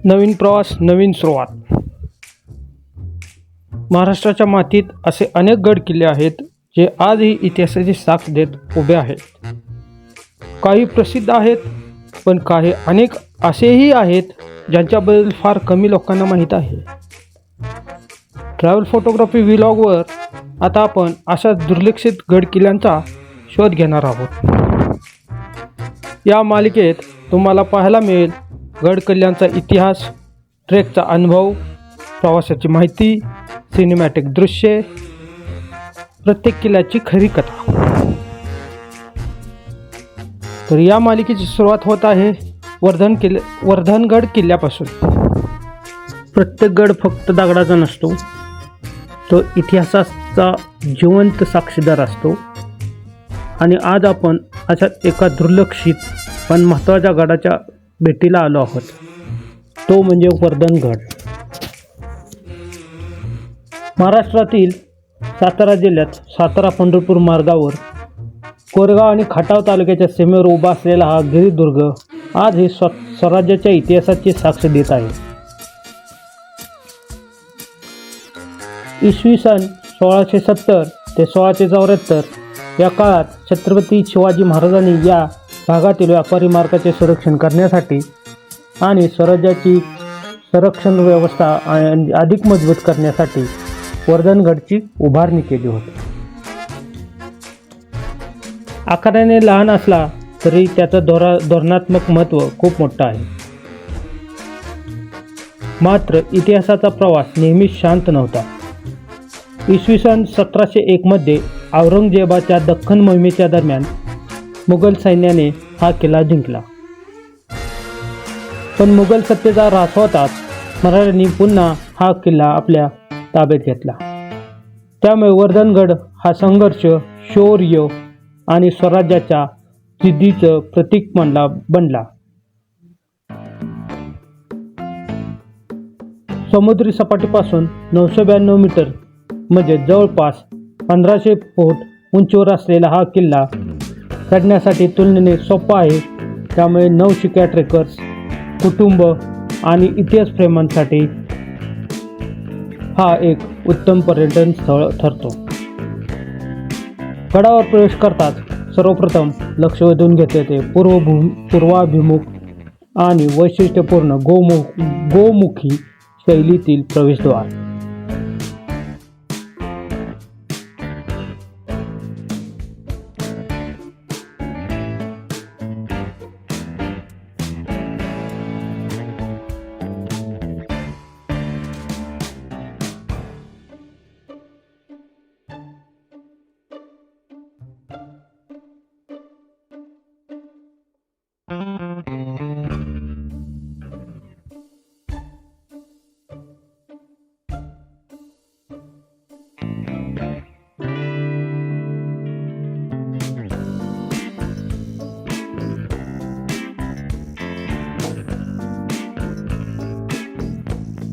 नवीन प्रवास, नवीन सुरुवात. महाराष्ट्राच्या मातीत असे अनेक गड किल्ले आहेत जे आजही इतिहासाची साक्ष देत उभे आहेत. काही प्रसिद्ध आहेत, पण काही अनेक असेही आहेत ज्यांच्याबद्दल फार कमी लोकांना माहीत आहे. ट्रॅव्हल फोटोग्राफी व्लॉगवर आता आपण अशा दुर्लक्षित गड किल्ल्यांचा शोध घेणार आहोत. या मालिकेत तुम्हाला पाहायला मिळेल गड किल्ल्यांचा इतिहास, ट्रेकचा अनुभव, प्रवासाची माहिती, सिनेमॅटिक दृश्ये, प्रत्येक किल्ल्याची खरी कथा. तर या मालिकेची सुरुवात होत आहे वर्धनगड किल्ल्यापासून. प्रत्येक गड फक्त दगडाचा नसतो, तो इतिहासाचा जिवंत साक्षीदार असतो. आणि आज आपण अशा एका दुर्लक्षित पण महत्त्वाच्या गडाच्या भेटीला आलो आहोत, तो म्हणजे वर्धनगड. महाराष्ट्रातील सातारा जिल्ह्यात सातारा पंढरपूर मार्गावर कोरेगाव आणि खटाव तालुक्याच्या सीमेवर उभा असलेला हा गिरिदुर्ग आज ही स्वराज्याच्या इतिहासाची साक्ष देत आहे. इसवी सन 1670 ते 1674 या काळात छत्रपती शिवाजी महाराजांनी या भागातील व्यापारी मार्गाचे संरक्षण करण्यासाठी आणि स्वराज्याची संरक्षण व्यवस्था अधिक मजबूत करण्यासाठी वर्धनगडची उभारणी केली होती. आकाराने लहान असला तरी त्याचं धोरणात्मक महत्त्व खूप मोठं आहे. मात्र इतिहासाचा प्रवास नेहमीच शांत नव्हता. इसवी सन 1701 मध्ये औरंगजेबाच्या दख्खन मोहिमेच्या दरम्यान मुघल सैन्याने हा किल्ला जिंकला. पण मुघल सत्तेचा ऱ्हास होताच मराठ्यांनी पुन्हा हा किल्ला आपल्या ताब्यात घेतला. त्यामुळे वर्धनगड हा संघर्ष, शौर्य आणि स्वराज्याच्या जिद्दीचं प्रतीक बनला. समुद्री सपाटीपासून 992 मीटर म्हणजे जवळपास 1500 फूट उंचीवर असलेला हा किल्ला चढण्यासाठी तुलनेने सोपा आहे. त्यामुळे नवशिक्या ट्रेकर्स, कुटुंब आणि इतिहासप्रेमींसाठी हा एक उत्तम पर्यटन स्थळ ठरतो. गडावर प्रवेश करताच सर्वप्रथम लक्ष वेधून घेते ते पूर्वाभिमुख आणि वैशिष्ट्यपूर्ण गोमुखी शैलीतील प्रवेशद्वार.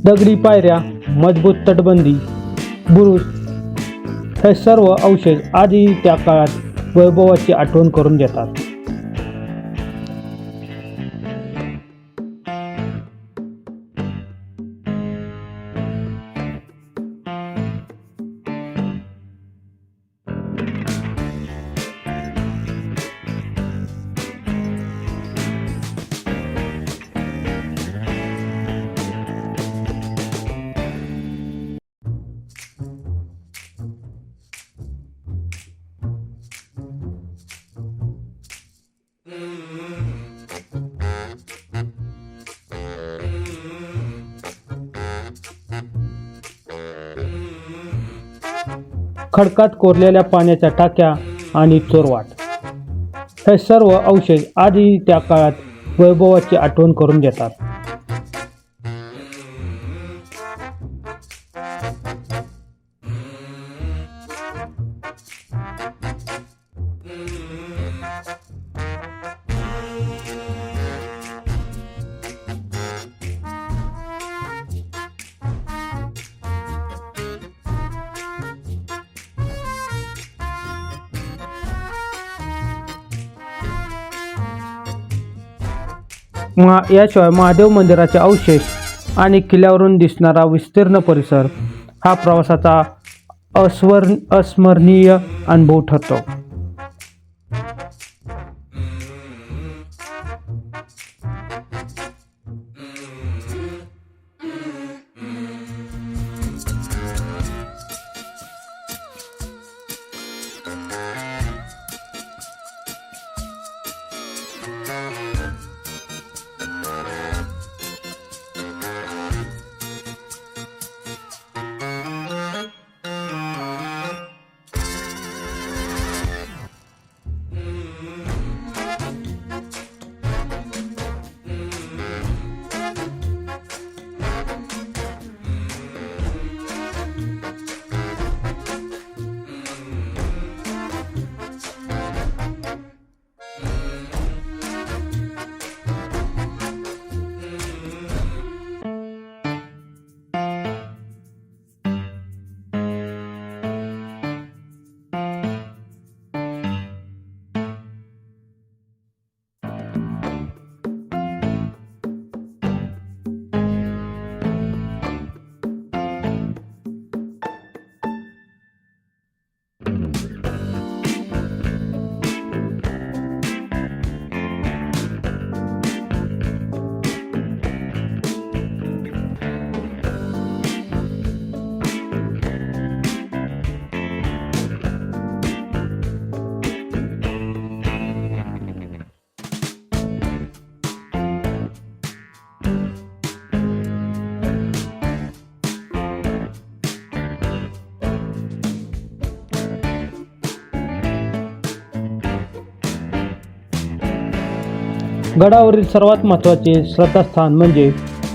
दगडी पायऱ्या, मजबूत तटबंदी, बुरुज हे सर्व अवशेष आजही त्या काळात वैभवाची आठवण करून देतात. खडकात कोरलेल्या पाण्याच्या टाक्या आणि चोरवाट हे सर्व अवशेष आजही त्या काळात वैभवाची आठवण करून देतात. याशिवाय महादेव मंदिराचे अवशेष आणि किल्ल्यावरून दिसणारा विस्तीर्ण परिसर हा प्रवासाचा अस्मरणीय अनुभव ठरतो. गडावरील सर्वात महत्त्वाचे श्रद्धास्थान म्हणजे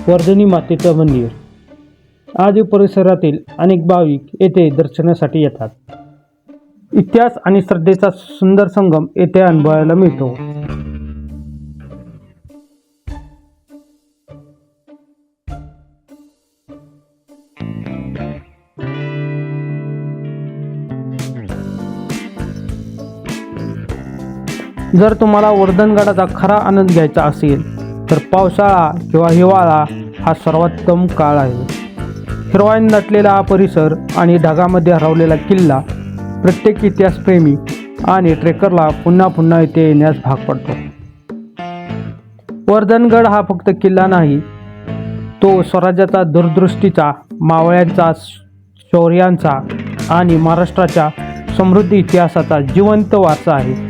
वर्धनी मातेचं मंदिर. आजही परिसरातील अनेक भाविक येथे दर्शनासाठी येतात. इतिहास आणि श्रद्धेचा सुंदर संगम येथे अनुभवायला मिळतो. जर तुम्हाला वर्धनगडाचा खरा आनंद घ्यायचा असेल तर पावसाळा किंवा हिवाळा हा सर्वोत्तम काळ आहे. हिरवाईने नटलेला हा परिसर आणि ढगामध्ये हरवलेला किल्ला प्रत्येक इतिहासप्रेमी आणि ट्रेकरला पुन्हा पुन्हा इथे येण्यास भाग पडतो. वर्धनगड हा फक्त किल्ला नाही, तो स्वराज्याचा दूरदृष्टीचा, मावळ्यांचा, शौर्यांचा आणि महाराष्ट्राच्या समृद्ध इतिहासाचा जिवंत वारसा आहे.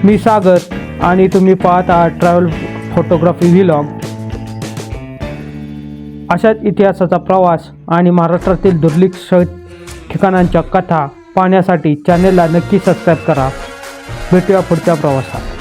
मी सागर आणि तुम्ही पाहत आहात ट्रॅव्हल फोटोग्राफी व्लॉग. अशाच इतिहासाचा प्रवास आणि महाराष्ट्रातील दुर्लक्षित ठिकाणांच्या कथा पाहण्यासाठी चॅनेलला नक्की सबस्क्राईब करा. भेटूया पुढच्या प्रवासात.